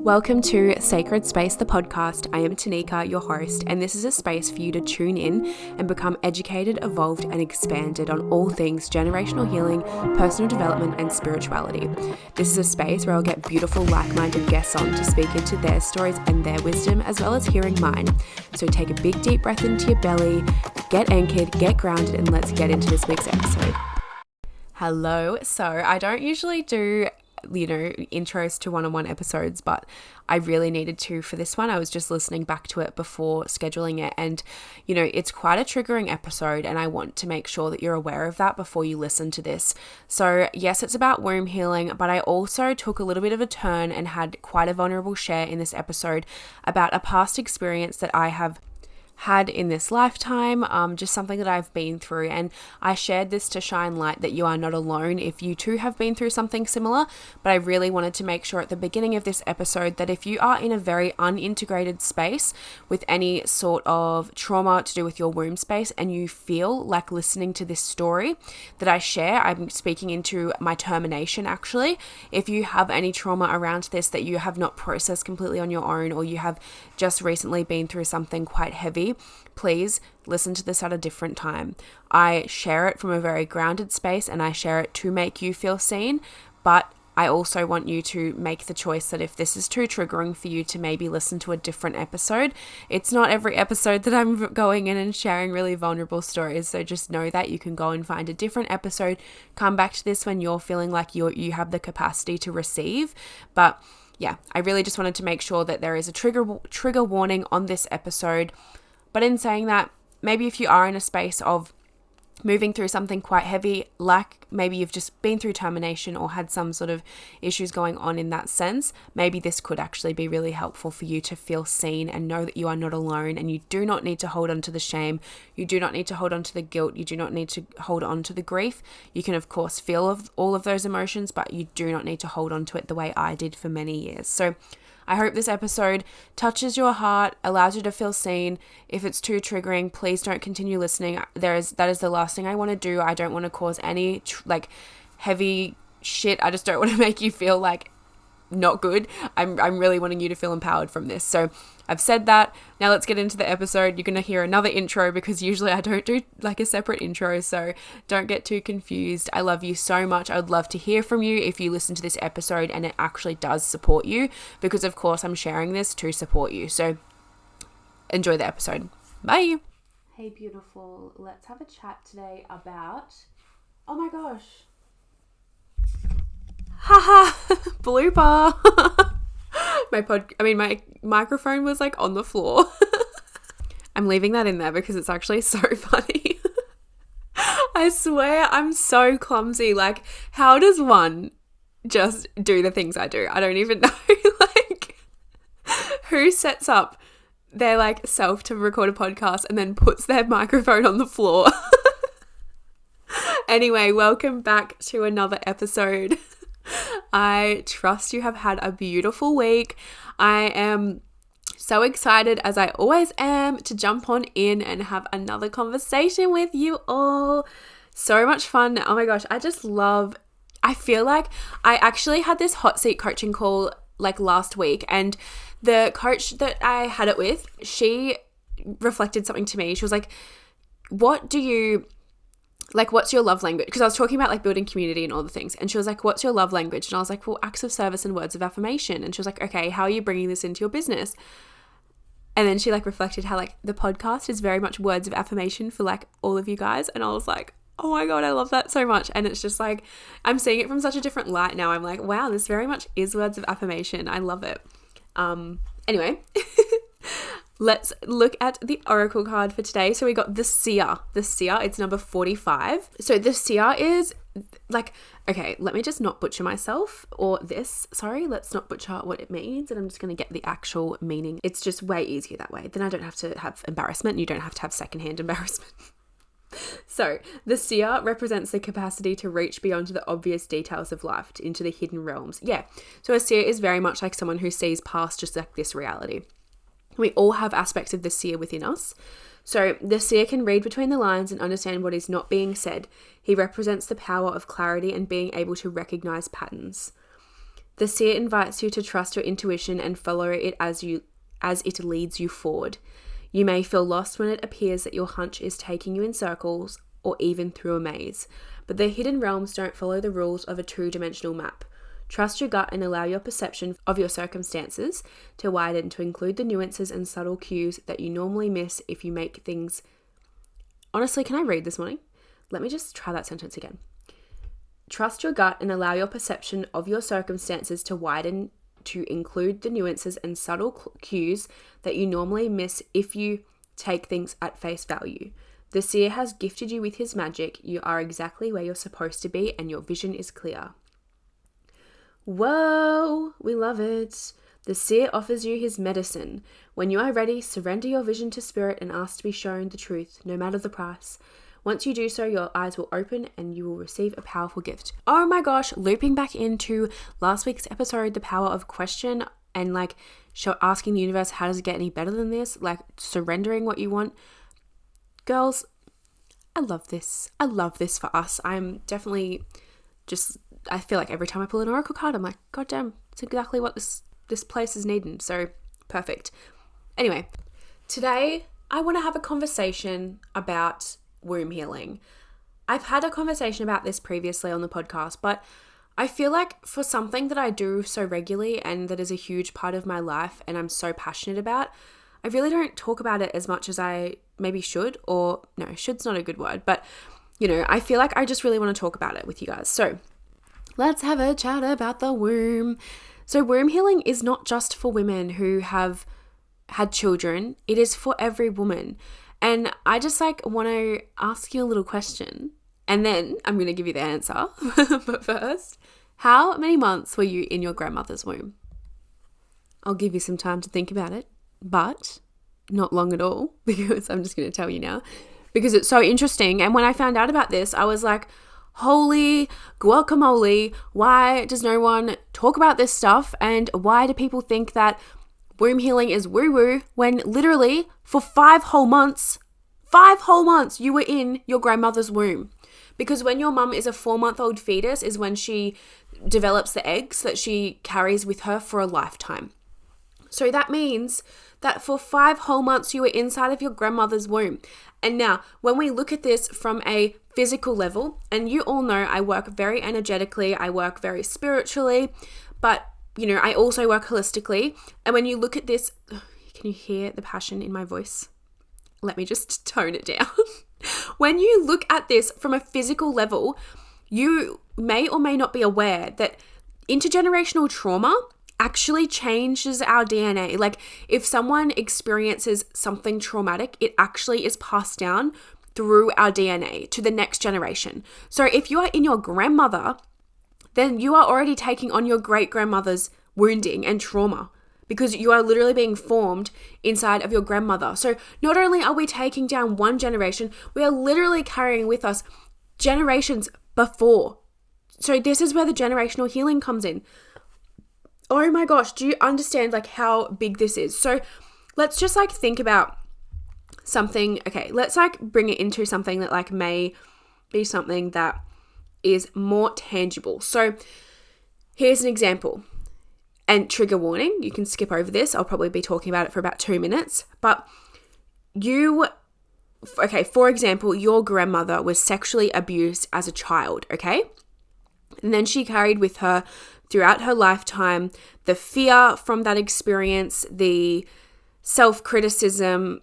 Welcome to Sacred Space, the podcast. I am Tanika, your host, and this is a space for you to tune in and become educated, evolved, and expanded on all things generational healing, personal development, and spirituality. This is a space where I'll get beautiful, like-minded guests on to speak into their stories and their wisdom, as well as hearing mine. So take a big, deep breath into your belly, get anchored, get grounded, and let's get into this week's episode. Hello. So I don't usually do intros to one-on-one episodes, but I really needed to for this one. I was just listening back to it before scheduling it, and it's quite a triggering episode, and I want to make sure that you're aware of that before you listen to this. So yes, it's about womb healing, but I also took a little bit of a turn and had quite a vulnerable share in this episode about a past experience that I have had in this lifetime, just something that I've been through, and I shared this to shine light that you are not alone if you too have been through something similar. But I really wanted to make sure at the beginning of this episode that if you are in a very unintegrated space with any sort of trauma to do with your womb space and you feel like listening to this story that I share, I'm speaking into my termination actually. If you have any trauma around this that you have not processed completely on your own, or you have just recently been through something quite heavy, please listen to this at a different time. I share it from a very grounded space, and I share it to make you feel seen, but I also want you to make the choice that if this is too triggering for you, to maybe listen to a different episode. It's not every episode that I'm going in and sharing really vulnerable stories, so just know that you can go and find a different episode, come back to this when you're feeling like you have the capacity to receive. But yeah, I really just wanted to make sure that there is a trigger warning on this episode. But in saying that, maybe if you are in a space of moving through something quite heavy, like maybe you've just been through termination or had some sort of issues going on in that sense, maybe this could actually be really helpful for you to feel seen and know that you are not alone, and you do not need to hold on to the shame. You do not need to hold on to the guilt. You do not need to hold on to the grief. You can, of course, feel all of those emotions, but you do not need to hold on to it the way I did for many years. So I hope this episode touches your heart, allows you to feel seen. If it's too triggering, please don't continue listening. That is the last thing I want to do. I don't want to cause any heavy shit. I just don't want to make you feel like not good. I'm really wanting you to feel empowered from this. So I've said that. Now let's get into the episode. You're going to hear another intro because usually I don't do like a separate intro, so don't get too confused. I love you so much. I would love to hear from you if you listen to this episode and it actually does support you, because of course I'm sharing this to support you. So enjoy the episode. Bye. Hey beautiful, let's have a chat today about, oh my gosh, haha, blooper. My microphone was like on the floor. I'm leaving that in there because it's actually so funny. I swear I'm so clumsy. Like, how does one just do the things I do? I don't even know. Like, who sets up their self to record a podcast and then puts their microphone on the floor? Anyway, welcome back to another episode. I trust you have had a beautiful week. I am so excited, as I always am, to jump on in and have another conversation with you all. So much fun. Oh my gosh, I feel like I actually had this hot seat coaching call last week, and the coach that I had it with, she reflected something to me. She was like, what's your love language? Because I was talking about building community and all the things. And she was like, what's your love language? And I was like, well, acts of service and words of affirmation. And she was like, okay, how are you bringing this into your business? And then she reflected how the podcast is very much words of affirmation for all of you guys. And I was like, oh my God, I love that so much. And it's just I'm seeing it from such a different light now. I'm like, wow, this very much is words of affirmation. I love it. Anyway, let's look at the oracle card for today. So we got the seer. The seer, it's number 45. So the seer is okay, let me just not butcher myself let's not butcher what it means. And I'm just going to get the actual meaning. It's just way easier that way. Then I don't have to have embarrassment. You don't have to have secondhand embarrassment. So the seer represents the capacity to reach beyond the obvious details of life into the hidden realms. Yeah. So a seer is very much like someone who sees past just this reality. We all have aspects of the seer within us. So the seer can read between the lines and understand what is not being said. He represents the power of clarity and being able to recognize patterns. The seer invites you to trust your intuition and follow it as it leads you forward. You may feel lost when it appears that your hunch is taking you in circles or even through a maze, but the hidden realms don't follow the rules of a two-dimensional map. Trust your gut and allow your perception of your circumstances to widen to include the nuances and subtle cues that you normally miss if you make things... Honestly, can I read this morning? Let me just try that sentence again. Trust your gut and allow your perception of your circumstances to widen to include the nuances and subtle cues that you normally miss if you take things at face value. The seer has gifted you with his magic. You are exactly where you're supposed to be and your vision is clear. Whoa, we love it. The seer offers you his medicine. When you are ready, surrender your vision to spirit and ask to be shown the truth, no matter the price. Once you do so, your eyes will open and you will receive a powerful gift. Oh my gosh, looping back into last week's episode, the power of question and asking the universe, how does it get any better than this? Like surrendering what you want. Girls, I love this. I love this for us. I'm definitely I feel like every time I pull an oracle card, I'm like, God damn, it's exactly what this place is needing. So perfect. Anyway, today I want to have a conversation about womb healing. I've had a conversation about this previously on the podcast, but I feel like for something that I do so regularly and that is a huge part of my life and I'm so passionate about, I really don't talk about it as much as I maybe should, or no, should's not a good word, but I feel like I just really want to talk about it with you guys. So let's have a chat about the womb. So womb healing is not just for women who have had children. It is for every woman. And I just want to ask you a little question and then I'm going to give you the answer. But first, how many months were you in your grandmother's womb? I'll give you some time to think about it, but not long at all, because I'm just going to tell you now because it's so interesting. And when I found out about this, I was like, holy guacamole, why does no one talk about this stuff? And why do people think that womb healing is woo-woo when literally for 5 whole months, you were in your grandmother's womb? Because when your mum is a 4-month-old fetus is when she develops the eggs that she carries with her for a lifetime. So that means that for 5 whole months you were inside of your grandmother's womb. And now when we look at this from a physical level, and you all know I work very energetically, I work very spiritually, but I also work holistically. And when you look at this, can you hear the passion in my voice? Let me just tone it down. When you look at this from a physical level, you may or may not be aware that intergenerational trauma actually changes our DNA. Like if someone experiences something traumatic, it actually is passed down through our DNA to the next generation. So if you are in your grandmother, then you are already taking on your great-grandmother's wounding and trauma because you are literally being formed inside of your grandmother. So not only are we taking down one generation, we are literally carrying with us generations before. So this is where the generational healing comes in. Oh my gosh, do you understand how big this is? So let's just think about something. Okay, let's bring it into something that may be something that is more tangible. So here's an example. And trigger warning, you can skip over this. I'll probably be talking about it for about 2 minutes. But for example, your grandmother was sexually abused as a child, okay? And then she carried with her throughout her lifetime the fear from that experience, the self-criticism,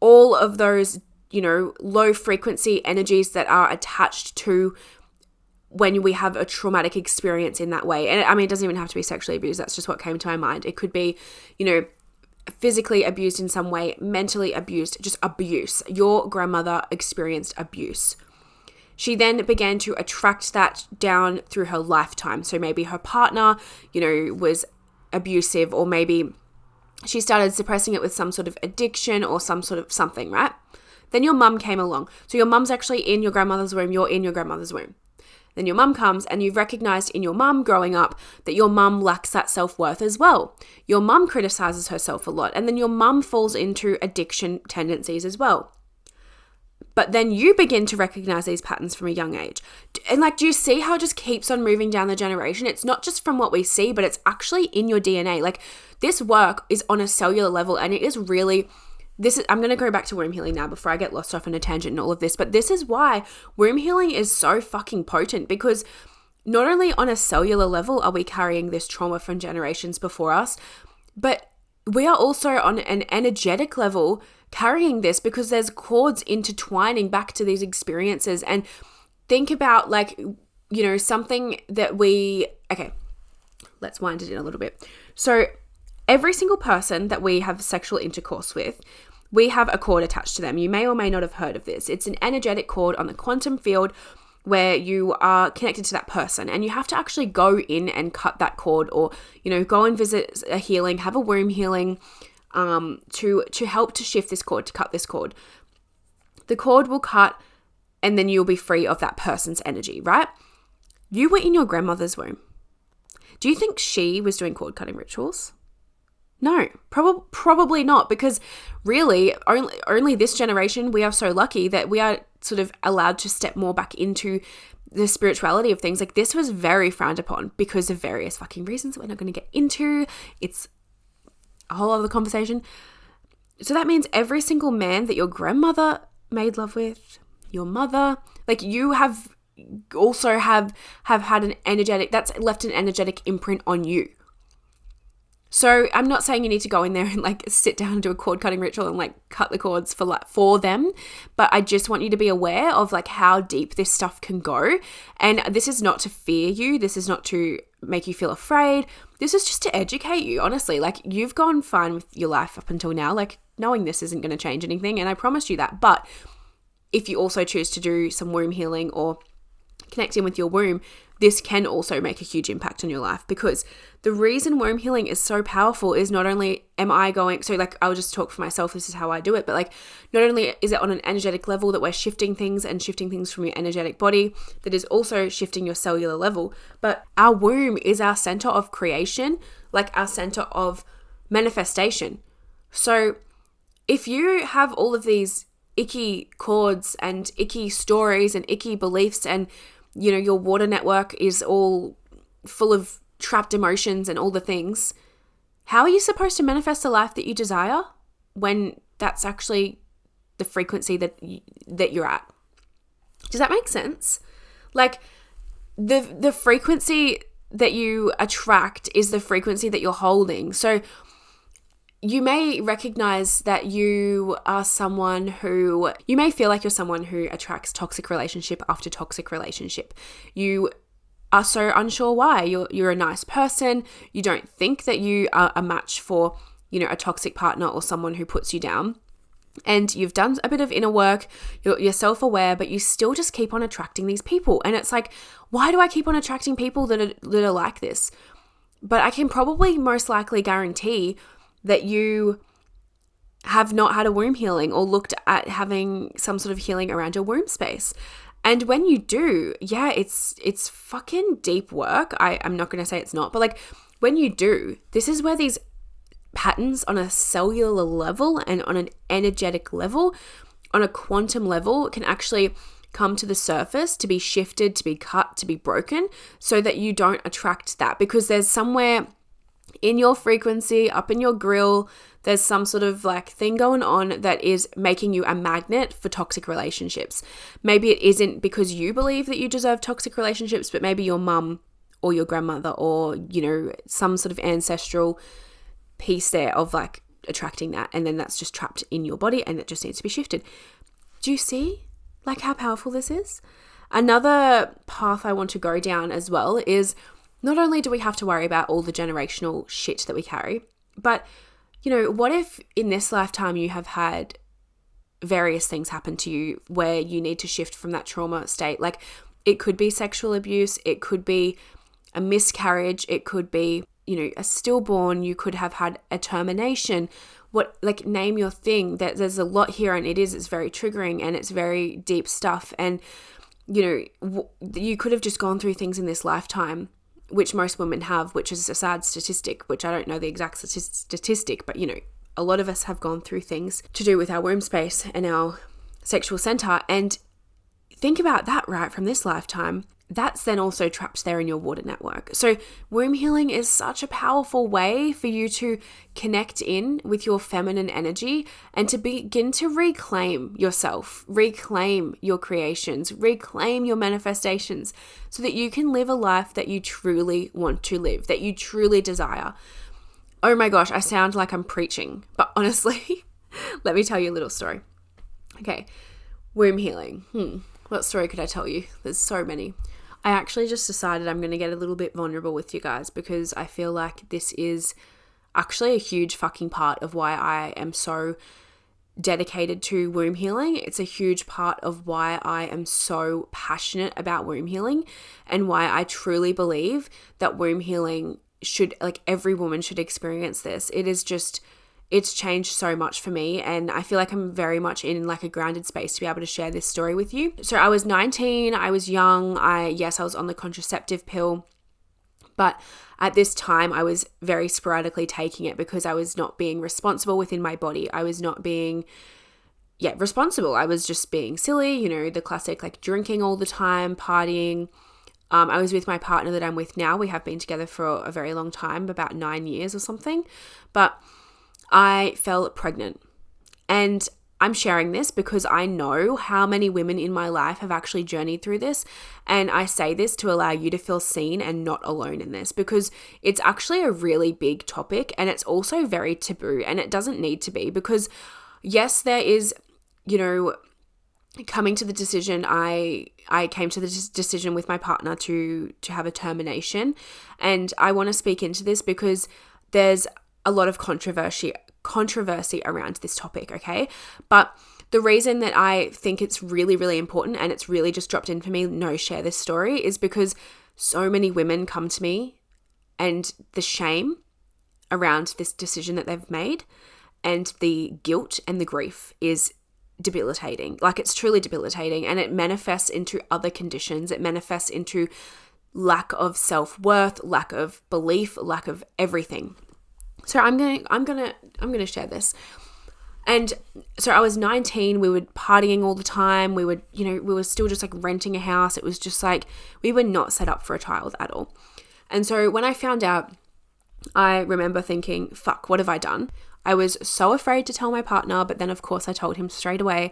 all of those, low frequency energies that are attached to when we have a traumatic experience in that way. And I mean, it doesn't even have to be sexually abused. That's just what came to my mind. It could be, physically abused in some way, mentally abused, just abuse. Your grandmother experienced abuse. She then began to attract that down through her lifetime. So maybe her partner, was abusive, or maybe she started suppressing it with some sort of addiction or some sort of something, right? Then your mum came along. So your mum's actually in your grandmother's womb. You're in your grandmother's womb. Then your mum comes and you've recognized in your mum growing up that your mum lacks that self-worth as well. Your mum criticizes herself a lot, and then your mum falls into addiction tendencies as well. But then you begin to recognize these patterns from a young age. And like, do you see how it just keeps on moving down the generation? It's not just from what we see, but it's actually in your DNA. Like, this work is on a cellular level, and it is really, I'm going to go back to womb healing now before I get lost off on a tangent and all of this, but this is why womb healing is so fucking potent, because not only on a cellular level are we carrying this trauma from generations before us, but we are also on an energetic level carrying this, because there's cords intertwining back to these experiences. And think about, like, you know, something that okay, let's wind it in a little bit. So every single person that we have sexual intercourse with, we have a cord attached to them. You may or may not have heard of this. It's an energetic cord on the quantum field where you are connected to that person, and you have to actually go in and cut that cord, or, you know, go and visit a healing, have a womb healing, to help to shift this cord, to cut this cord. The cord will cut, and then you'll be free of that person's energy, right? You were in your grandmother's womb. Do you think she was doing cord cutting rituals? No, probably not, because really only this generation, we are so lucky that we are sort of allowed to step more back into the spirituality of things. Like, this was very frowned upon because of various fucking reasons that we're not going to get into. It's a whole other conversation. So that means every single man that your grandmother made love with, your mother, like, you have also have had an energetic, that's left an energetic imprint on you. So I'm not saying you need to go in there and like sit down and do a cord cutting ritual and like cut the cords for them, but I just want you to be aware of like how deep this stuff can go. And this is not to fear you. This is not to make you feel afraid. This is just to educate you, honestly. Like, you've gone fine with your life up until now. Like, knowing this isn't going to change anything, and I promise you that. But if you also choose to do some womb healing or connect in with your womb, this can also make a huge impact on your life, because the reason womb healing is so powerful is not only I'll just talk for myself, this is how I do it, but like, not only is it on an energetic level that we're shifting things from your energetic body, that is also shifting your cellular level, but our womb is our center of creation, like our center of manifestation. So if you have all of these icky cords and icky stories and icky beliefs, and you know, your water network is all full of trapped emotions and all the things, how are you supposed to manifest the life that you desire when that's actually the frequency that you're at? Does that make sense? Like, the frequency that you attract is the frequency that you're holding. So you may recognize that you are someone who, you may feel like you're someone who attracts toxic relationship after toxic relationship. You are so unsure why. You're a nice person. You don't think that you are a match for, you know, a toxic partner or someone who puts you down. And you've done a bit of inner work, you're self-aware, but you still just keep on attracting these people. And it's like, why do I keep on attracting people that are like this? But I can probably most likely guarantee that you have not had a womb healing or looked at having some sort of healing around your womb space. And when you do, yeah, it's fucking deep work. I'm not going to say it's not, but like, when you do, this is where these patterns on a cellular level and on an energetic level, on a quantum level, can actually come to the surface, to be shifted, to be cut, to be broken, so that you don't attract that. Because there's somewhere in your frequency, up in your grill, there's some sort of like thing going on that is making you a magnet for toxic relationships. Maybe it isn't because you believe that you deserve toxic relationships, but maybe your mum or your grandmother, or, you know, some sort of ancestral piece there of like attracting that, and then that's just trapped in your body and it just needs to be shifted. Do you see like how powerful this is? Another path I want to go down as well is, not only do we have to worry about all the generational shit that we carry, but, you know, what if in this lifetime you have had various things happen to you where you need to shift from that trauma state? Like, it could be sexual abuse, it could be a miscarriage, it could be, you know, a stillborn, you could have had a termination. Like, name your thing. There's a lot here, and it's very triggering and it's very deep stuff. And, you know, you could have just gone through things in this lifetime, which most women have, which is a sad statistic, which I don't know the exact statistic, but, you know, a lot of us have gone through things to do with our womb space and our sexual center. And think about that, right, from this lifetime. That's then also trapped there in your water network. So womb healing is such a powerful way for you to connect in with your feminine energy and to begin to reclaim yourself, reclaim your creations, reclaim your manifestations so that you can live a life that you truly want to live, that you truly desire. Oh my gosh, I sound like I'm preaching, but honestly, let me tell you a little story. Okay, womb healing. What story could I tell you? There's so many. I actually just decided I'm going to get a little bit vulnerable with you guys because I feel like this is actually a huge fucking part of why I am so dedicated to womb healing. It's a huge part of why I am so passionate about womb healing and why I truly believe that womb healing should, like, every woman should experience this. It's changed so much for me, and I feel like I'm very much in like a grounded space to be able to share this story with you. So I was 19, I was young, I was on the contraceptive pill, but at this time I was very sporadically taking it because I was not being responsible within my body. I was not being responsible. I was just being silly, the classic like drinking all the time, partying. I was with my partner that I'm with now. We have been together for a very long time, about 9 years or something, but I fell pregnant. And I'm sharing this because I know how many women in my life have actually journeyed through this. And I say this to allow you to feel seen and not alone in this because it's actually a really big topic and it's also very taboo, and it doesn't need to be because yes, there is, coming to the decision, I came to the decision with my partner to have a termination. And I want to speak into this because there's a lot of controversy around this topic, okay? But the reason that I think it's really, really important and it's really just dropped in for me, share this story, is because so many women come to me and the shame around this decision that they've made and the guilt and the grief is debilitating. Like, it's truly debilitating, and it manifests into other conditions. It manifests into lack of self-worth, lack of belief, lack of everything. So I'm gonna share this. And so I was 19, we were partying all the time. We were still just like renting a house. It was just like, we were not set up for a child at all. And so when I found out, I remember thinking, fuck, what have I done? I was so afraid to tell my partner, but then of course I told him straight away.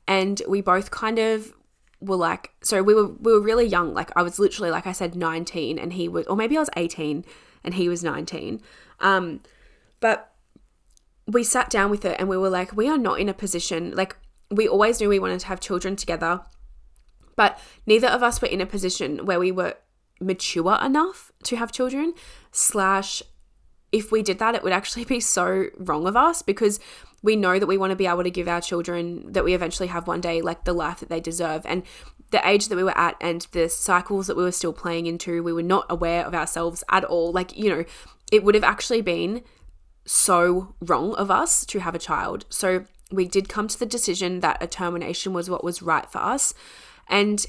And we both kind of were like, so we were really young. Like, I was literally, like I said, 19 and he was, or maybe I was 18 and he was 19. But we sat down with it and we were like, we are not in a position, like, we always knew we wanted to have children together, but neither of us were in a position where we were mature enough to have children, / if we did that, it would actually be so wrong of us because we know that we want to be able to give our children that we eventually have one day, like, the life that they deserve. And the age that we were at and the cycles that we were still playing into, we were not aware of ourselves at all. Like, it would have actually been so wrong of us to have a child. So we did come to the decision that a termination was what was right for us. And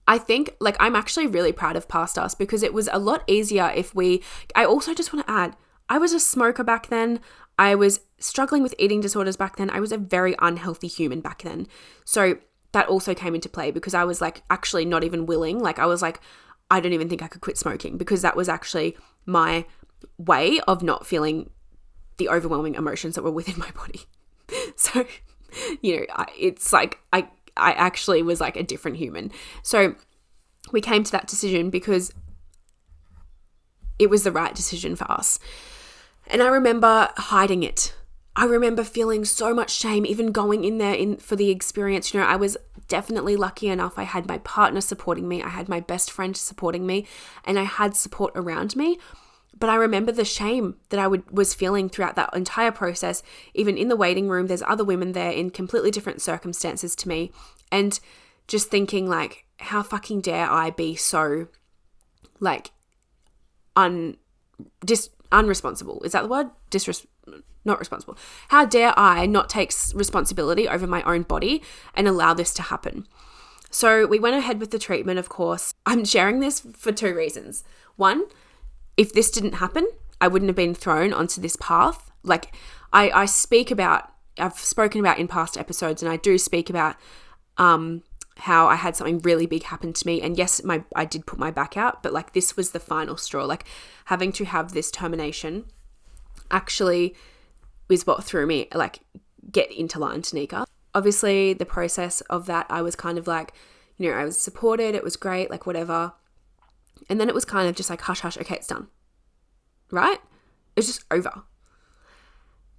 I think, like, I'm actually really proud of past us because it was a lot easier I also just want to add, I was a smoker back then. I was struggling with eating disorders back then. I was a very unhealthy human back then. So that also came into play because I was like actually not even willing. Like, I was like, I don't even think I could quit smoking because that was actually my way of not feeling the overwhelming emotions that were within my body. So, it's like, I actually was like a different human. So we came to that decision because it was the right decision for us. And I remember hiding it. I remember feeling so much shame, even going in there for the experience. I was definitely lucky enough. I had my partner supporting me. I had my best friend supporting me, and I had support around me. But I remember the shame that I was feeling throughout that entire process. Even in the waiting room, there's other women there in completely different circumstances to me. And just thinking, like, how fucking dare I be so, like, unresponsible. Is that the word? Not responsible. How dare I not take responsibility over my own body and allow this to happen? So we went ahead with the treatment, of course. I'm sharing this for 2 reasons. One, if this didn't happen, I wouldn't have been thrown onto this path. Like, I speak about I've spoken about in past episodes, and I do speak about how I had something really big happen to me. And yes, I did put my back out, but like this was the final straw. Like having to have this termination actually is what threw me, like, get into line, Tanika. Obviously, the process of that, I was kind of like, you know, I was supported. It was great, like whatever. And then it was kind of just like, hush, hush, okay, it's done. Right? It's just over.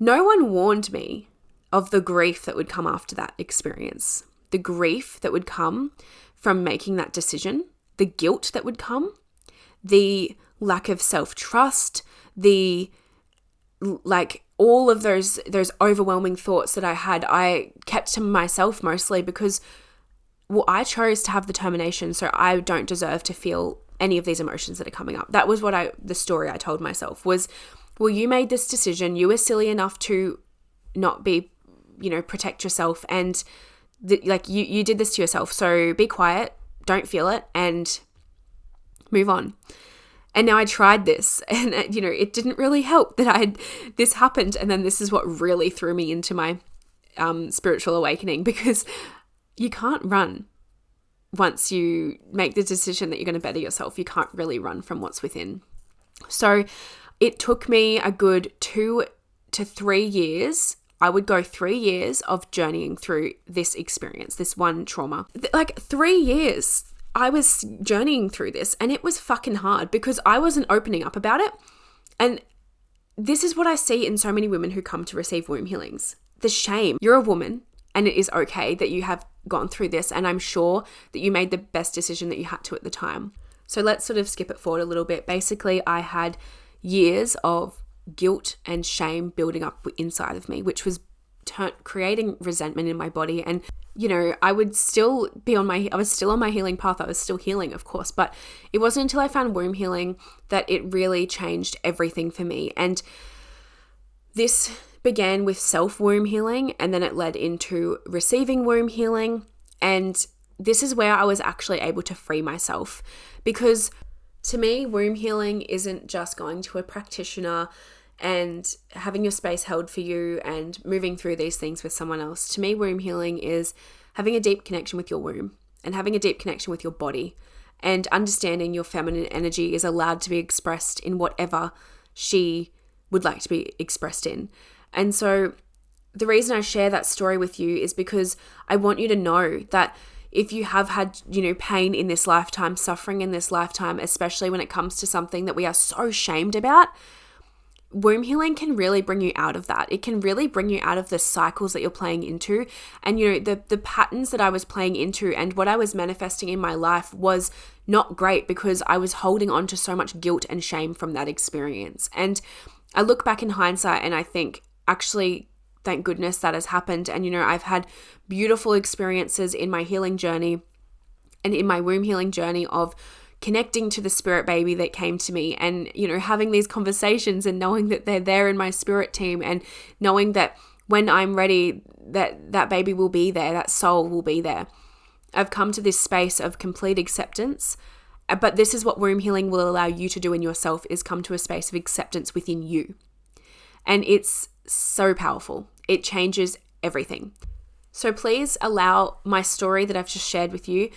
No one warned me of the grief that would come after that experience. The grief that would come from making that decision, the guilt that would come, the lack of self-trust, the like all of those overwhelming thoughts that I kept to myself mostly because, well, I chose to have the termination, so I don't deserve to feel any of these emotions that are coming up. That was the story I told myself was, well, you made this decision, you were silly enough to not be, you know, protect yourself, and you did this to yourself, so be quiet, don't feel it, and move on. And now I tried this, and you know, it didn't really help that this happened, and then this is what really threw me into my spiritual awakening, because you can't run once you make the decision that you're going to better yourself. You can't really run from what's within. So it took me a good 2 to 3 years. I would go 3 years of journeying through this experience, this one trauma. Like 3 years. I was journeying through this, and it was fucking hard because I wasn't opening up about it. And this is what I see in so many women who come to receive womb healings. The shame. You're a woman, and it is okay that you have gone through this, and I'm sure that you made the best decision that you had to at the time. So let's sort of skip it forward a little bit. Basically, I had years of guilt and shame building up inside of me, which was creating resentment in my body. And you know, I was still on my healing path. I was still healing, of course, but it wasn't until I found womb healing that it really changed everything for me. And this began with self-womb healing, and then it led into receiving womb healing. And this is where I was actually able to free myself, because to me, womb healing isn't just going to a practitioner and having your space held for you and moving through these things with someone else. To me, womb healing is having a deep connection with your womb and having a deep connection with your body, and understanding your feminine energy is allowed to be expressed in whatever she would like to be expressed in. And so the reason I share that story with you is because I want you to know that if you have had, you know, pain in this lifetime, suffering in this lifetime, especially when it comes to something that we are so shamed about, womb healing can really bring you out of that. It can really bring you out of the cycles that you're playing into. And, you know, the patterns that I was playing into and what I was manifesting in my life was not great because I was holding on to so much guilt and shame from that experience. And I look back in hindsight and I think, actually, thank goodness that has happened. And, you know, I've had beautiful experiences in my healing journey and in my womb healing journey of connecting to the spirit baby that came to me, and, you know, having these conversations and knowing that they're there in my spirit team, and knowing that when I'm ready, that baby will be there, that soul will be there. I've come to this space of complete acceptance, but this is what womb healing will allow you to do in yourself, is come to a space of acceptance within you. And it's so powerful. It changes everything. So please allow my story that I've just shared with you,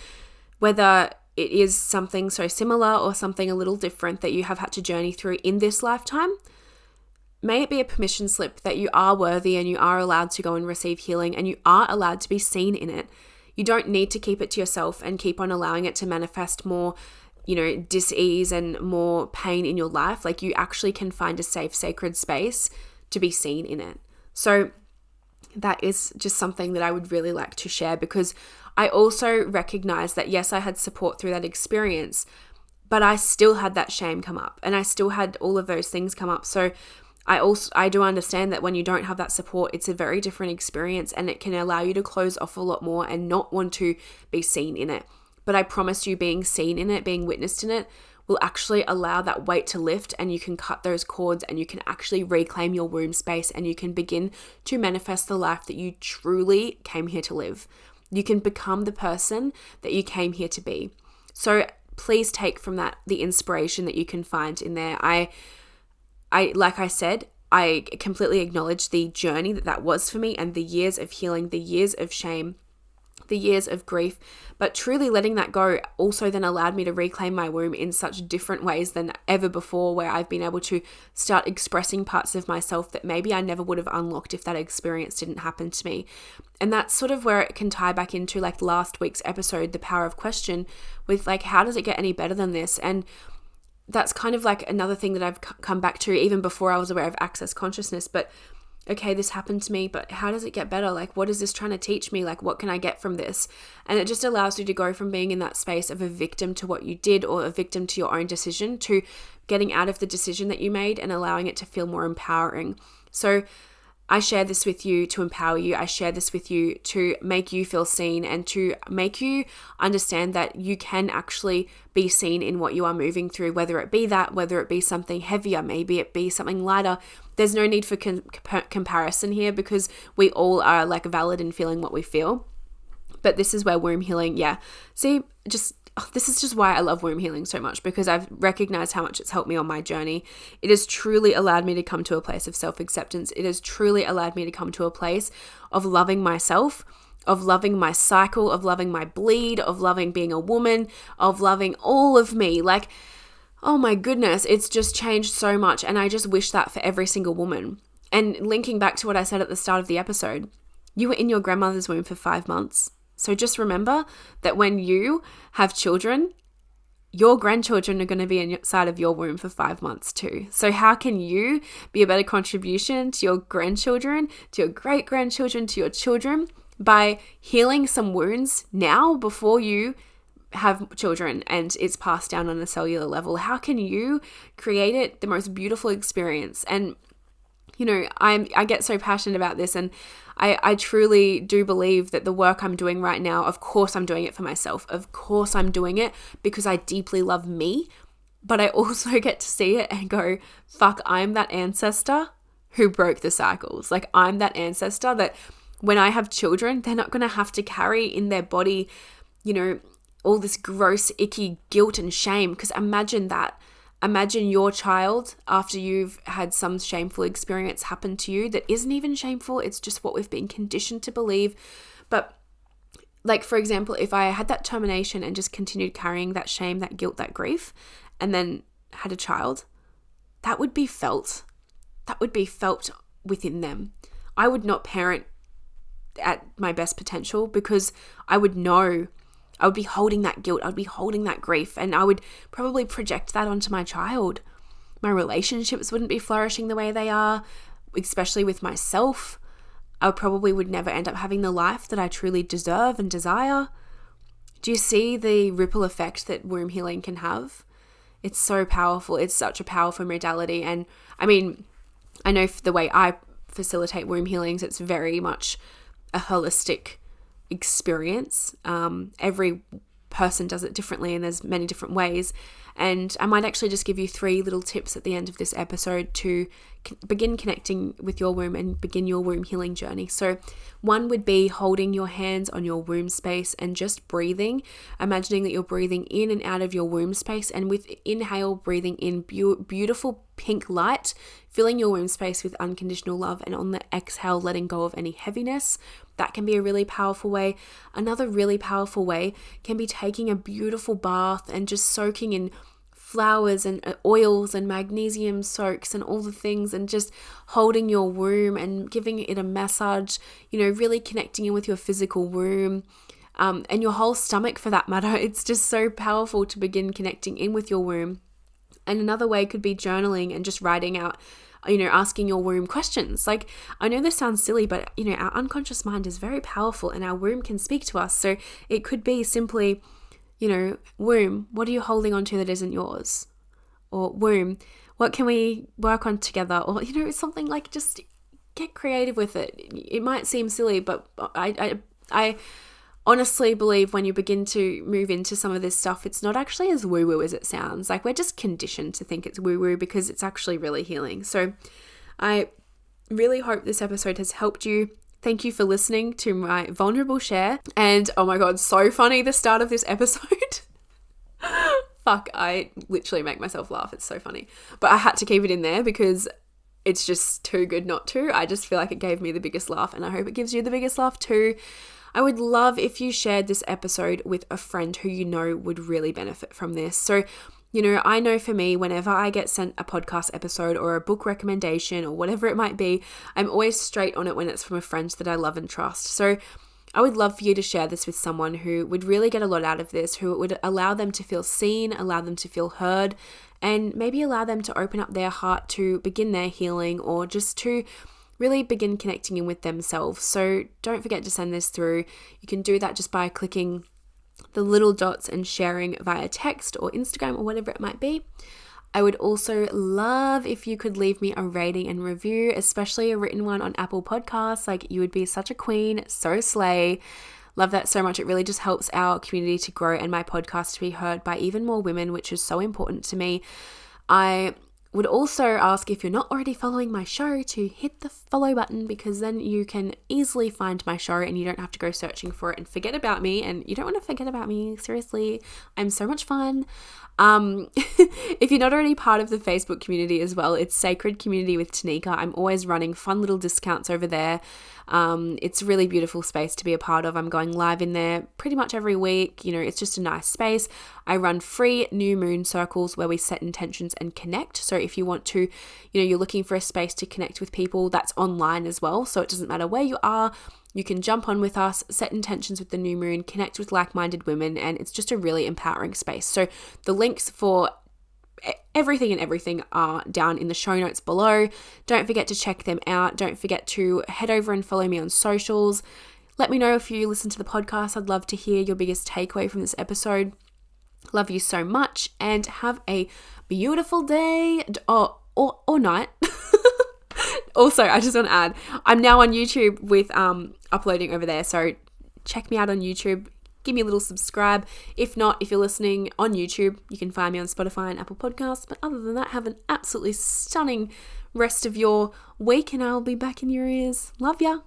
whether it is something so similar or something a little different that you have had to journey through in this lifetime, may it be a permission slip that you are worthy and you are allowed to go and receive healing and you are allowed to be seen in it. You don't need to keep it to yourself and keep on allowing it to manifest more, you know, dis-ease and more pain in your life. Like, you actually can find a safe, sacred space to be seen in it. So that is just something that I would really like to share, because I also recognize that, yes, I had support through that experience, but I still had that shame come up and I still had all of those things come up. So I do understand that when you don't have that support, it's a very different experience, and it can allow you to close off a lot more and not want to be seen in it. But I promise you, being seen in it, being witnessed in it, will actually allow that weight to lift, and you can cut those cords and you can actually reclaim your womb space, and you can begin to manifest the life that you truly came here to live. You can become the person that you came here to be. So please take from that the inspiration that you can find in there. I like I said, I completely acknowledge the journey that was for me, and the years of healing, the years of shame, the years of grief, but truly letting that go also then allowed me to reclaim my womb in such different ways than ever before, where I've been able to start expressing parts of myself that maybe I never would have unlocked if that experience didn't happen to me. And that's sort of where it can tie back into like last week's episode, The Power of Question, with like, how does it get any better than this? And that's kind of like another thing that I've come back to even before I was aware of access consciousness. But okay, this happened to me, but how does it get better? Like, what is this trying to teach me? Like, what can I get from this? And it just allows you to go from being in that space of a victim to what you did, or a victim to your own decision, to getting out of the decision that you made and allowing it to feel more empowering. So I share this with you to empower you. I share this with you to make you feel seen and to make you understand that you can actually be seen in what you are moving through, whether it be that, whether it be something heavier, maybe it be something lighter. There's no need for comparison here, because we all are like valid in feeling what we feel. But this is where womb healing, this is just why I love womb healing so much, because I've recognized how much it's helped me on my journey. It has truly allowed me to come to a place of self-acceptance. It has truly allowed me to come to a place of loving myself, of loving my cycle, of loving my bleed, of loving being a woman, of loving all of me. Like, oh my goodness, it's just changed so much. And I just wish that for every single woman. And linking back to what I said at the start of the episode, you were in your grandmother's womb for 5 months. So just remember that when you have children, your grandchildren are going to be inside of your womb for 5 months too. So how can you be a better contribution to your grandchildren, to your great-grandchildren, to your children, by healing some wounds now before you have children and it's passed down on a cellular level? How can you create it the most beautiful experience? And you know, I get so passionate about this, and I truly do believe that the work I'm doing right now, of course I'm doing it for myself. Of course I'm doing it because I deeply love me, but I also get to see it and go, fuck, I'm that ancestor who broke the cycles. Like, I'm that ancestor that when I have children, they're not going to have to carry in their body, you know, all this gross, icky guilt and shame. Because imagine that. Imagine your child, after you've had some shameful experience happen to you that isn't even shameful, it's just what we've been conditioned to believe. But like, for example, if I had that termination and just continued carrying that shame, that guilt, that grief, and then had a child, that would be felt. That would be felt within them. I would not parent at my best potential, because I would know I would be holding that guilt, I would be holding that grief, and I would probably project that onto my child. My relationships wouldn't be flourishing the way they are, especially with myself. I probably would never end up having the life that I truly deserve and desire. Do you see the ripple effect that womb healing can have? It's so powerful. It's such a powerful modality. And I mean, I know the way I facilitate womb healings, it's very much a holistic experience. Every person does it differently, and there's many different ways. And I might actually just give you 3 little tips at the end of this episode to begin connecting with your womb and begin your womb healing journey. So one would be holding your hands on your womb space and just breathing, imagining that you're breathing in and out of your womb space, and with inhale, breathing in beautiful pink light, filling your womb space with unconditional love, and on the exhale, letting go of any heaviness. That can be a really powerful way. Another really powerful way can be taking a beautiful bath and just soaking in flowers and oils and magnesium soaks and all the things, and just holding your womb and giving it a massage, you know, really connecting in with your physical womb, and your whole stomach for that matter. It's just so powerful to begin connecting in with your womb. And another way could be journaling and just writing out, you know, asking your womb questions. Like, I know this sounds silly, but, you know, our unconscious mind is very powerful and our womb can speak to us. So it could be simply, you know, womb, what are you holding on to that isn't yours? Or womb, what can we work on together? Or, you know, something like, just get creative with it. It might seem silly, but I honestly believe when you begin to move into some of this stuff, it's not actually as woo-woo as it sounds. Like, we're just conditioned to think it's woo-woo because it's actually really healing. So I really hope this episode has helped you. Thank you for listening to my vulnerable share. And oh my God, so funny, the start of this episode. Fuck, I literally make myself laugh. It's so funny. But I had to keep it in there because it's just too good not to. I just feel like it gave me the biggest laugh, and I hope it gives you the biggest laugh too. I would love if you shared this episode with a friend who you know would really benefit from this. So, I know for me, whenever I get sent a podcast episode or a book recommendation or whatever it might be, I'm always straight on it when it's from a friend that I love and trust. So I would love for you to share this with someone who would really get a lot out of this, who would allow them to feel seen, allow them to feel heard, and maybe allow them to open up their heart to begin their healing, or just to really begin connecting in with themselves. So don't forget to send this through. You can do that just by clicking the little dots and sharing via text or Instagram or whatever it might be. I would also love if you could leave me a rating and review, especially a written one on Apple Podcasts. Like, you would be such a queen, so slay. Love that so much. It really just helps our community to grow and my podcast to be heard by even more women, which is so important to me. I would also ask, if you're not already following my show, to hit the follow button, because then you can easily find my show and you don't have to go searching for it and forget about me. And you don't want to forget about me. Seriously, I'm so much fun. If you're not already part of the Facebook community as well, it's Sacred Community with Tanika. I'm always running fun little discounts over there. It's a really beautiful space to be a part of. I'm going live in there pretty much every week. It's just a nice space. I run free new moon circles where we set intentions and connect. So if you want to, you're looking for a space to connect with people, that's online as well. So it doesn't matter where you are. You can jump on with us, set intentions with the new moon, connect with like-minded women, and it's just a really empowering space. So the links for everything are down in the show notes below. Don't forget to check them out. Don't forget to head over and follow me on socials. Let me know if you listen to the podcast. I'd love to hear your biggest takeaway from this episode. Love you so much, and have a beautiful day or night. Also, I just want to add, I'm now on YouTube with uploading over there. So check me out on YouTube. Give me a little subscribe. If not, if you're listening on YouTube, you can find me on Spotify and Apple Podcasts. But other than that, have an absolutely stunning rest of your week, and I'll be back in your ears. Love ya.